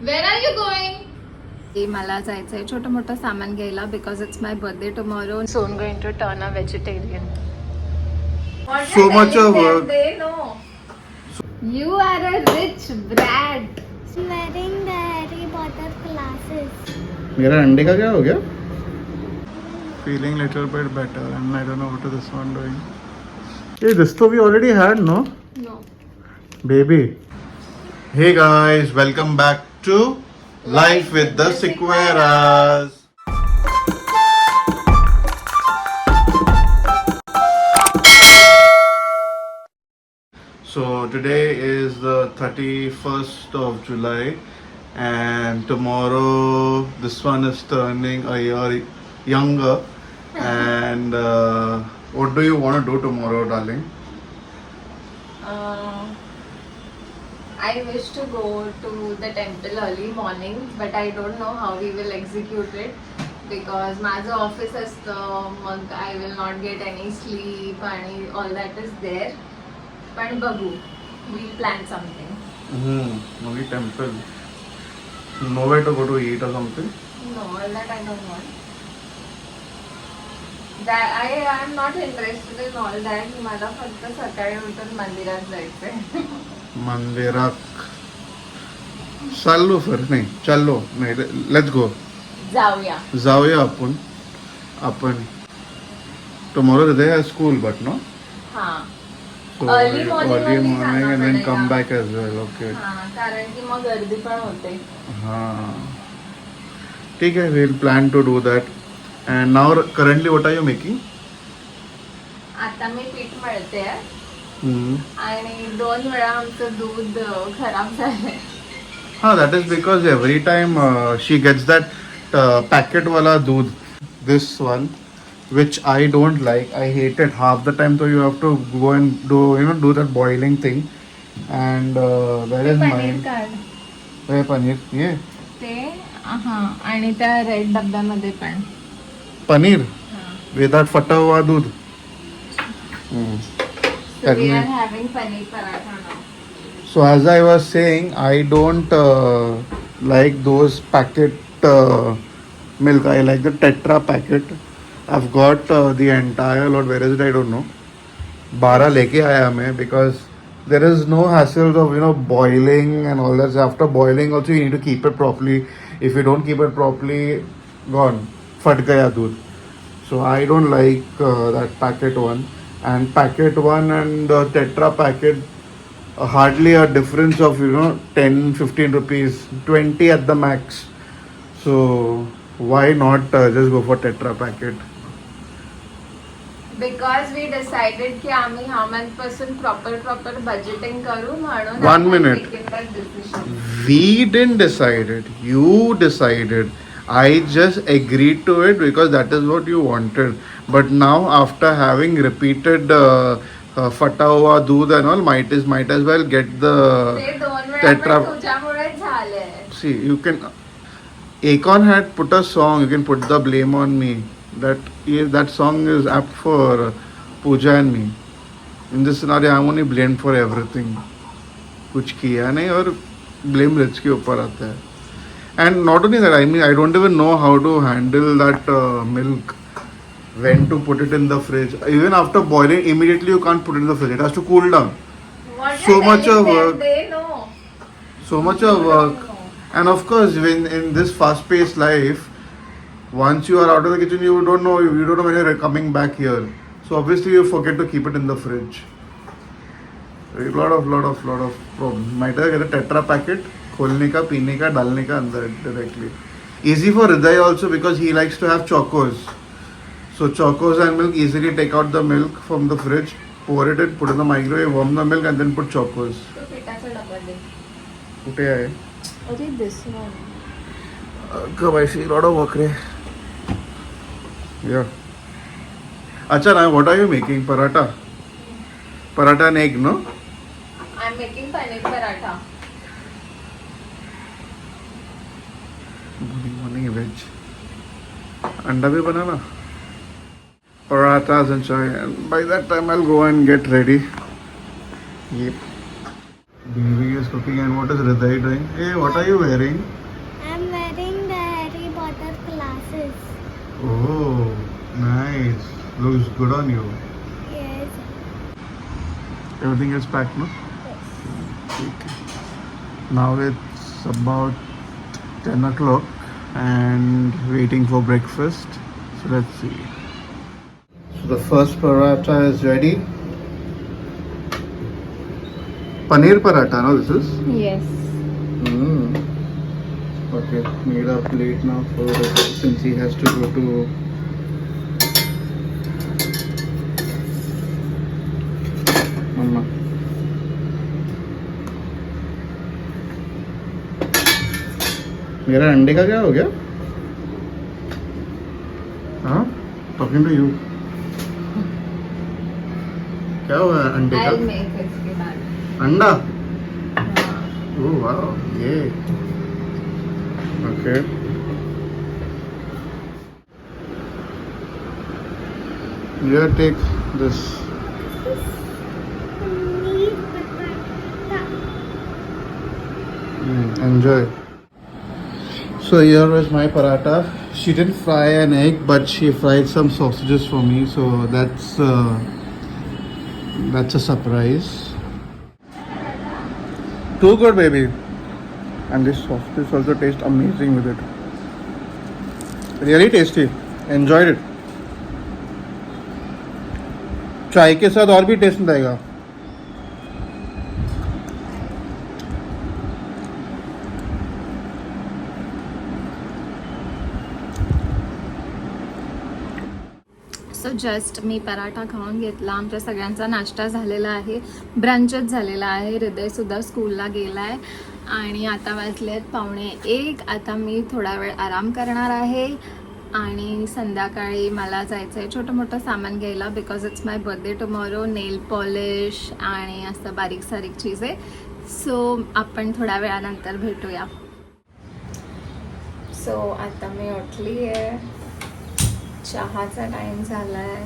Where are you going? मला जायचंय छोटं मोठं सामान घ्यायला because it's my birthday tomorrow. So I am going to turn a vegetarian. What So you're much telling of them, work. they know. You are a rich brat. wearing the Harry Potter glasses. मेरा अंडे का क्या हो गया? Feeling little bit better and I don't know what is this one doing. Hey, this though we already had, no? No. Baby. Hey guys, welcome back to Life with the Sequeras. So today is the 31st of July and tomorrow this one is turning a year younger and what do you want to do tomorrow, darling? I wish to go to the temple early morning, but I don't know how we will execute it because माझं office असतं, मग I will not get any sleep आणि all that is there. पण बघू, we'll plan something. Maybe temple. Nowhere to go to eat or something? No, all that I don't want. That I am not interested in all that. मला फक्त सकाळी उठून मंदिरात जायचंय. मंदिरात चाललो सर नाही चाललो नाही लेट्स गो जाऊया आपण टुमॉरो दे है स्कूल बट नो हां. So Early morning early only morning and then जाना come पड़ेगा. back as well. Okay. हां, कारण की मग गर्दी पण होते. हाँ ठीक है we'll plan to do that. And now currently what are you making? आता मी पीठ मळते आणि 2 वेळा आमचं दूध खराब झालंय. हाँ that is because every time she gets that packet wala doodh, this one which I don't like. I hate it half the time. So you have to go and do that boiling thing. And where is paneer mine? काढ Where paneer? ये ते. हां, आणि त्या red डब्यामध्ये पण paneer with that फटा हुआ दूध. So we are having paneer paratha now. So as I was saying, I don't like those packet milk. I like the Tetra packet. I've got the entire lot. Where is it? I don't know. 12 लेके आया मैं because there is no hassle of boiling and all that. After boiling also you need to keep it properly. If you don't keep it properly, gone. फट गया दूध. So I don't like that packet one. And packet one and the Tetra packet, hardly a difference of 10-15 rupees, 20 at the max. So why not just go for Tetra packet? Because we decided की आम्ही ह्या month पासून proper budgeting करू म्हणून. One minute. taken that decision. We didn't decide it. You decided. I just agreed to it because that is what you wanted. But now after having repeated fata hua doodh and all, might as well get the ते 2 वेळा Tetra. पण तुझ्यामुळेच झालंय. See, you can. Akon had put a song. You can put the blame on me. That song is apt for Pooja and me. In this scenario, I'm only blamed for everything. कुछ किया नहीं और blame rich के ऊपर आता है. And not only that, I mean, I don't even know how to handle that milk. When to put it in the fridge. Even after boiling, immediately you can't put it in the fridge. It has to cool down. What So you're much telling of them, work. they know. So much of work. And of course, when in this fast-paced life, once you are out of the kitchen, you don't know when you're coming back here. So obviously, you forget to keep it in the fridge. A lot of problems. Might I get a Tetra packet, खोलने का, पीने का, डालने का अंदर directly. Easy for Hriday also because he likes to have chocos. So chocos and milk, easily take out the milk from the fridge, pour it in, put in the microwave, warm the milk, and then put chocos. तो पिठाचा डबा दे. कुठे आहे? अरे this one. Kabashi, lot of work रे. Yeah. Acha, now what are you making? Paratha? Paratha and egg, no? I'm making paneer paratha. Morning veg. Anda bhi banana. Parathas and chai. And by that time I'll go and get ready. Yep. Baby is cooking, and what is Hriday doing? Hey, what are you wearing? I'm wearing the Harry Potter glasses. Oh, nice. Looks good on you. Yes. Everything is packed, no? Okay. Now it's about 10 o'clock and waiting for breakfast. So let's see. So the first paratha is ready. Paneer paratha, no? This is? Yes. Okay, made a plate now for since he has to go to Mama. मेरा अंडे का क्या हो गया? हाँ, talking to you. क्या हुआ अंडे का? I'll make इसके बाद. अंडा? हाँ. Oh wow, yeah. Okay. Here, take this. Enjoy. So here is my paratha. She didn't fry an egg, but she fried some sausages for me. So that's a surprise. Too good, baby. And this sausage also tastes amazing with it. Really tasty. Enjoyed it. चाय के साथ और भी test आएगा. So just मी पराठा खाऊन घेतला. आमच्या सगळ्यांचा नाश्ता झालेला आहे, ब्रंचच झालेला आहे. हृदयसुद्धा स्कूलला गेला आहे आणि आता वाजलेत 12:45. आता मी थोडा वेळ आराम करणार आहे आणि संध्याकाळी मला जायचं आहे छोटं मोठं सामान घ्यायला because it's my birthday tomorrow. Nail polish आणि असं बारीक सारीक चीज आहे. सो आपण थोड्या वेळानंतर भेटूया. सो आता मी उठली आहे, चहाचा टाईम झाला आहे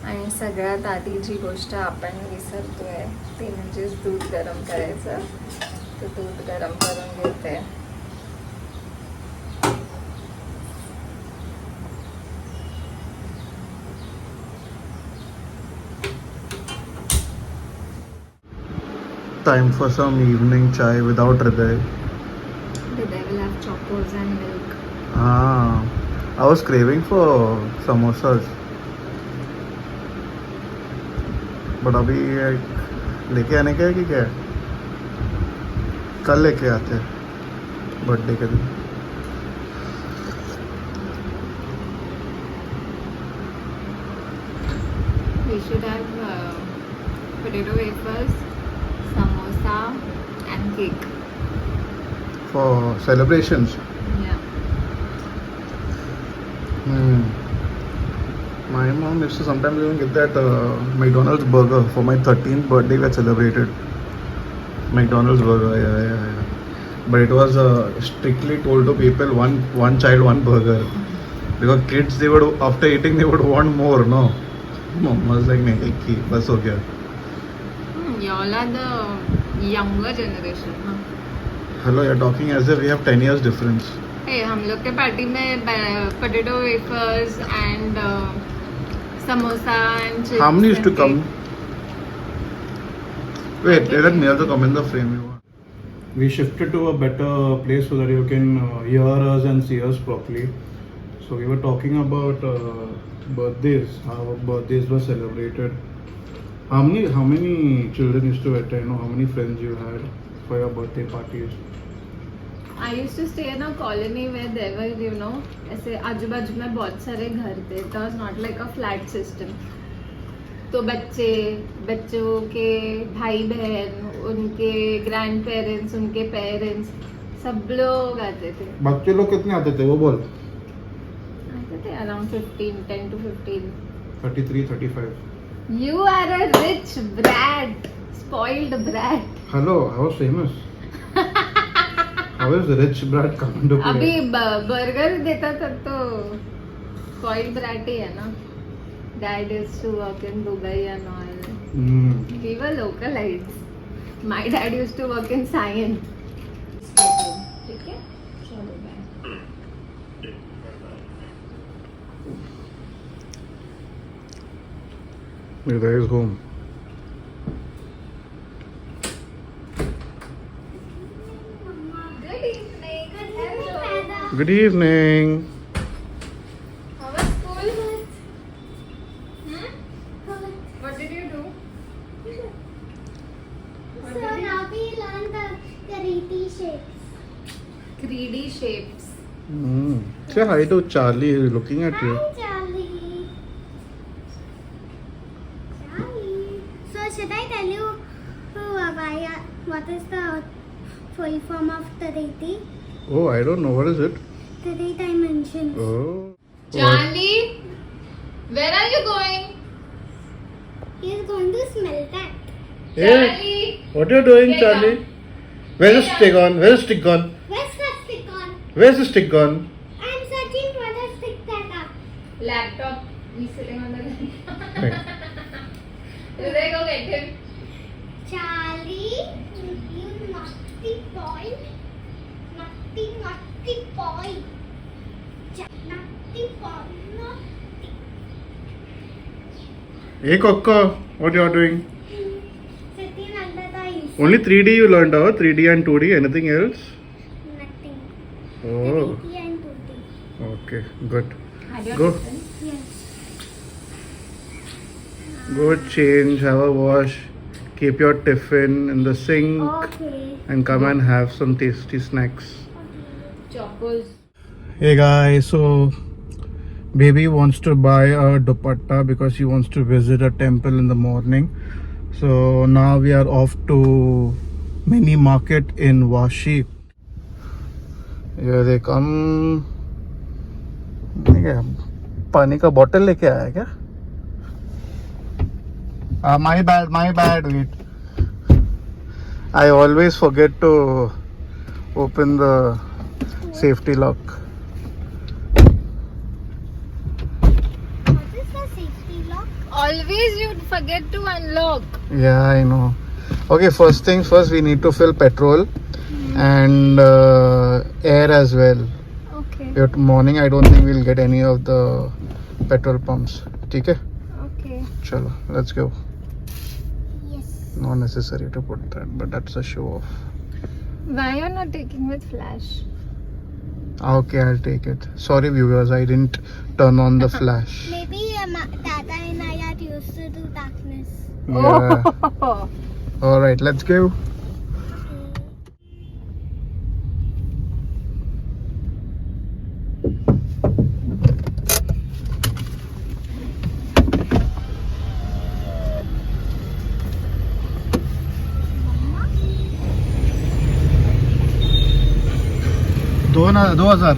आणि सगळ्यात आधी जी गोष्ट आपण विसरतोय ती म्हणजे दूध गरम करायचं. तर दूध गरम करून घेते. Time for some evening chai without Hriday. They will have chocos and milk. I was craving for samosas. But अभी लेके आने का है कि क्या है? कल लेके आते हैं बर्थडे के दिन. We should have potato wafers, samosa and cake. For celebrations. Yeah. My mom used to sometimes even get that McDonald's burger for my 13th birthday. We had celebrated McDonald's burger, yeah. But it was strictly told to people one child, one burger, because kids they would after eating they would want more. No, mom was like, "नहीं एक ही बस हो गया." Y'all are the younger generation, huh? Hello, you're talking as if we have 10 years difference. Hey, हम लोग के party में potato wafers and samosa and chips. How many used to and come? cake. Wait, let me also come in the frame. We shifted to a better place so that you can hear us and see us properly. So we were talking about birthdays, how birthdays were celebrated. How many children used to attend, or how many friends you had for your birthday parties? I used to stay in a colony where there were, ऐसे आजू बाजू में बहुत सारे घर थे. It was not like a flat system. तो बच्चों के भाई बहन, उनके ग्रैंड पेरेंट्स, उनके पेरेंट्स, सब लोग आते थे. बच्चे लोग कितने आते थे वो बोल? आते थे around 10 to 15. 33, 35. You are a rich brat, spoiled brat. Hello, I was famous. How is rich brat coming to play? अभी बर्गर देता था तो spoiled brat ही है ना. Dad used to work in Dubai and all. We were localites. My dad used to work in science. ठीक है? चलो bye. Mirza is home. Good evening. Hello. Good evening. How was school? What did you do? So now we learn the 3D shapes. 3D shapes. Say hi to Charlie. He's looking at you. Hi, Charlie. Charlie. So should I tell you what is the full form of 3D? Oh, I don't know. What is it? 3 dimensions. Oh. Charlie, where are you going? He is going to smell that. Charlie. What are you doing, Get Charlie? down. Where's the Get stick gone? Where's the stick gone? Where's the stick on? Where's the stick gone? I'm searching for the stick that up. Laptop. He's sitting on the laptop. Right. Hriday, go get him. Charlie, you naughty boy. Naughty boy. Naughty boy. Naughty. Hey, Coco. What you are doing? Sitting under the AC. Only 3D you learned out. 3D and 2D. Anything else? Nothing. Oh. 3D and 2D. Okay. Good. Had your Go. tiffin? Yes. Go change. Have a wash. Keep your tiffin in the sink. Okay. And come and have some tasty snacks. Chocos. Hey guys, so baby wants to buy a dupatta because she wants to visit a temple in the morning. So now we are off to mini market in Vashi. Here they come. पानी का bottle लेके आया क्या? My bad, wait. I always forget to open the safety lock. What is the safety lock? Always you forget to unlock. Yeah, I know. Okay, first things first, we need to fill petrol and air as well. Okay. But morning, I don't think we'll get any of the petrol pumps. Okay? Okay. Chalo, let's go. Yes. Not necessary to put that, but that's a show off. Why you're not taking with flash? Okay, I'll take it. Sorry, viewers, I didn't turn on the flash. Maybe Tata and I are used to do darkness. Yeah. Oh. All right, let's go. दो हजार.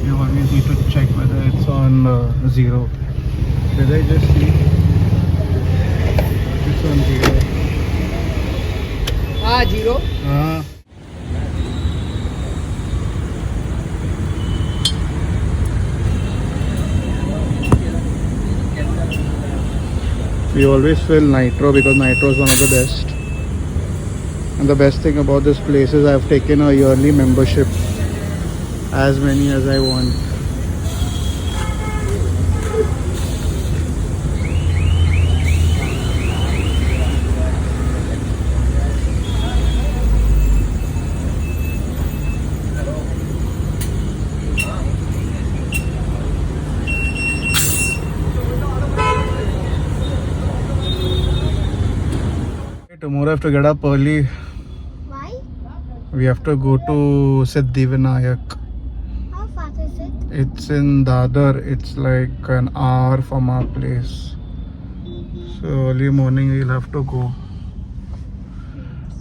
You always need to check whether it's on zero. Did I just see? It's on zero. Zero. We always fill nitro because nitro is one of the best. And the best thing about this place is I've taken a yearly membership, as many as I want. Tomorrow I have to get up early. Why? We have to go to Siddhivinayak. How far is it? It's in Dadar. It's like an hour from our place. So early morning we'll have to go.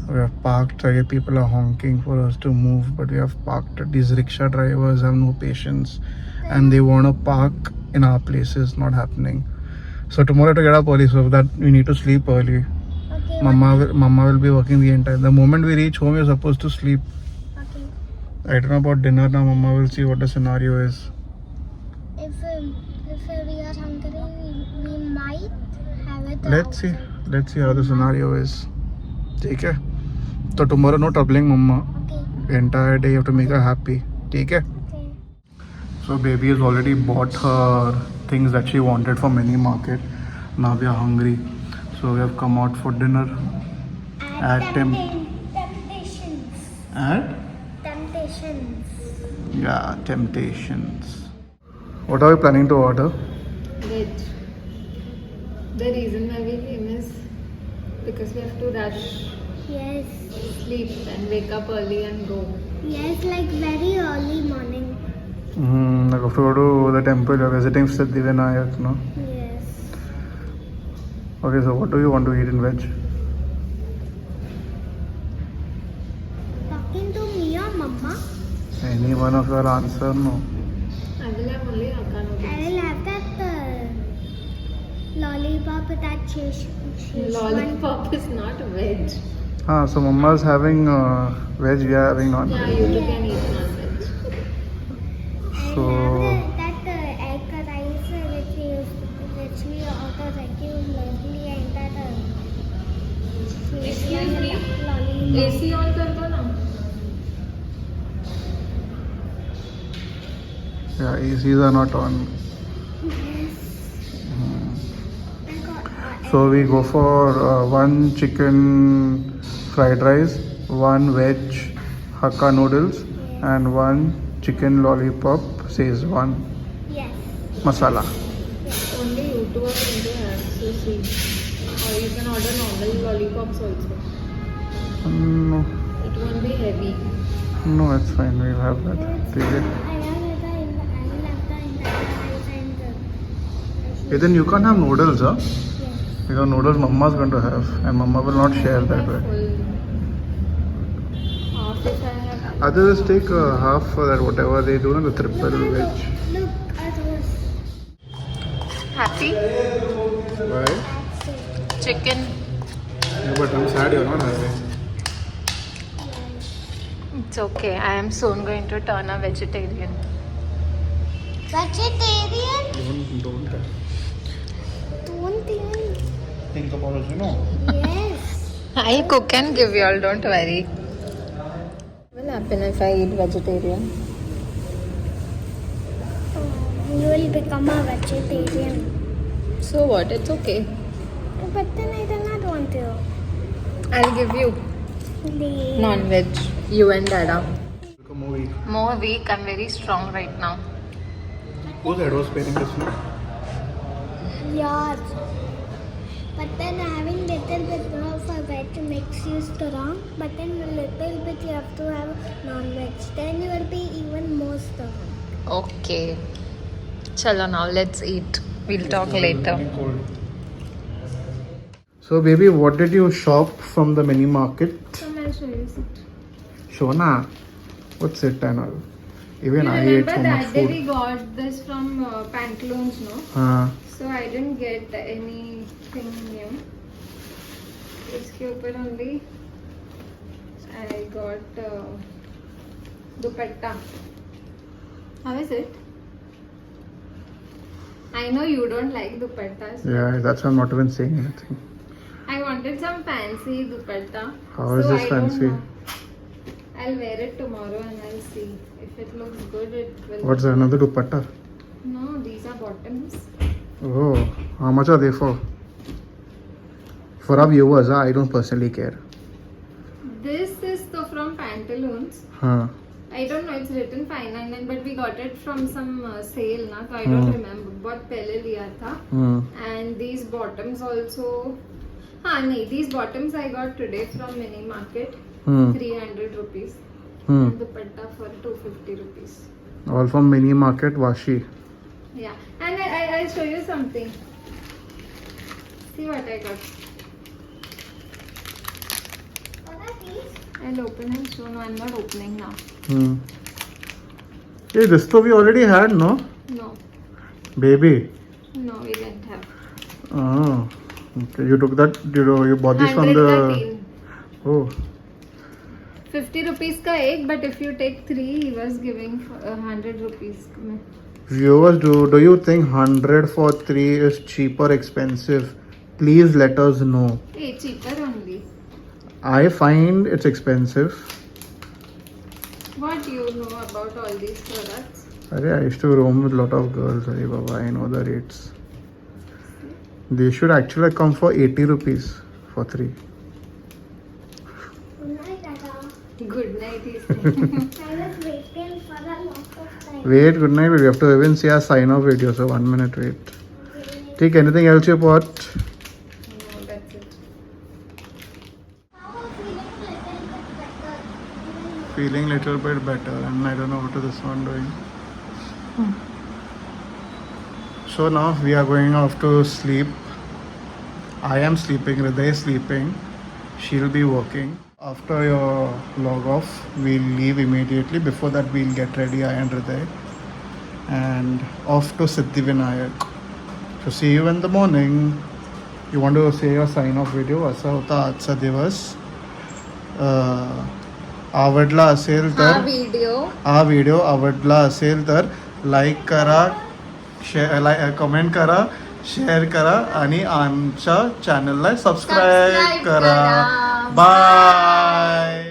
We have parked. People are honking for us to move, but we have parked. These rickshaw drivers have no patience and they want to park in our places. Not happening. So tomorrow to get up early, so that we need to sleep early. Okay. Mama will be working the entire. The moment we reach home, you're supposed to sleep. Okay. I don't know about dinner now. Mama will see what the scenario is. If we are hungry, we might have it. Let's see. Let's see how the scenario is. ठीक है? So tomorrow no troubling mama. Okay. Entire day you have to make her happy. ठीक है? Okay. So baby has already bought her things that she wanted from mini market. Now we are hungry. So we have come out for dinner at Temptations. at Temptations. yeah, Temptations. What are we planning to order? Veg. The reason why we came is because we have to rush, Yes. sleep and wake up early and go. Yes, like very early morning. Like if you go to the temple, you're visiting Siddhivinayak, no? Yes. Okay, so what do you want to eat in veg? Talking to me or mama? Any one of your answer, no? I will have only Hakka I noodles. will have that lollipop with that cheese. Lollipop is not veg. So Mama's having veg, we are having Yeah, non-veg. you two can eat non-veg. So That egg rice which we order regularly and that Excuse me? lollipop. AC on कर दो ना. yeah, ACs are not on. Yes. I got So we go for one chicken fried rice, one veg Hakka noodles, and one chicken lollipop Szechuan yes. masala. Only you two are going to have, so see. Or you can order normal lollipops also. No, It won't be heavy. no, it's fine. We'll have that. I Okay. will have the rice and Hey, then you can't have noodles, huh? yes. Because noodles Mama's going to have, and Mama will not share that way. Full. Half if I have. Others take half for that, whatever they do, the triple veg. Look at those. Happy? Why? That's it. Chicken. Yeah, but I'm sad you're not having. It's okay. I am soon going to turn a vegetarian. Vegetarian? Don't Don't even. think about it, you know. Yes. I cook and give you all, don't worry. What will happen if I eat vegetarian? You will become a vegetarian. So what? It's okay. But then I do not want to. I'll give you Please. non-veg. You and Dada. Become more weak. More weak. I'm very strong right now. Whose head was paining this one? Yours. But then having little bit of a veg makes you strong. But then a little bit you have to have non-veg. Then you will be even more strong. Okay. Chalo now, let's eat. We'll talk later. So, baby, what did you shop from the mini market? Come, I'll show you. Shona, what's it and all? Even You I ate remember so much that day food. we got this from Pantaloons, no? So I didn't get anything new. इसके ऊपर only I got dupatta. How is it? I know you don't like dupattas. Yeah, that's why I'm not even saying anything. I wanted some fancy dupatta. How is this I don't fancy? know. I'll wear it tomorrow and I'll see. If it looks good, it will. What's another dupatta? No, these are bottoms. Oh, how much are they for? For our viewers, I don't personally care. This is from Pantaloons. Huh. I don't know, it's written 599, but we got it from some sale, na? So I don't remember. बहुत पहले लिया था. And these bottoms also. These bottoms I got today from Mini Market. 300 rupees. And dupatta for 250 rupees. All from mini market, Vashi. Yeah. And I'll show you something. See what I got. What are these? I'll open and show. No, I'm not opening now. Hey, this to we already had, no? No. Baby. No, we didn't have. Oh. Okay, you took that, you bought this from the... 113. Oh. 50 rupees ka egg, but if you take 3, he was giving 100 rupees. Viewers, do you think 100 for 3 is cheap or expensive? Please let us know. Hey, cheaper only. I find it's expensive. What do you know about all these products? Arey, I used to roam with a lot of girls. Arey Baba, I know the rates. They should actually come for 80 rupees for 3. Good night, Dada. Good night, he said. I was waiting for a lot of time. Wait, good night, but we have to even see our sign off video, so 1 minute wait. Take anything else you bought? No, that's it. How about Feeling feeling little bit better? little bit better, and I don't know what is this one doing. So now we are going off to sleep. I am sleeping, Hriday is sleeping. She'll be working. After your log off, we'll leave immediately. Before that, we'll get ready, I and Hriday, and off to Siddhivinayak. So see you in the morning. You want to say your sign off video? असा होता आजचा दिवस. आवडला असेल हा तर video आवडला असेल तर लाईक करा, कमेंट करा, शेअर करा आणि आमच्या चॅनलला सबस्क्राईब करा. बाय.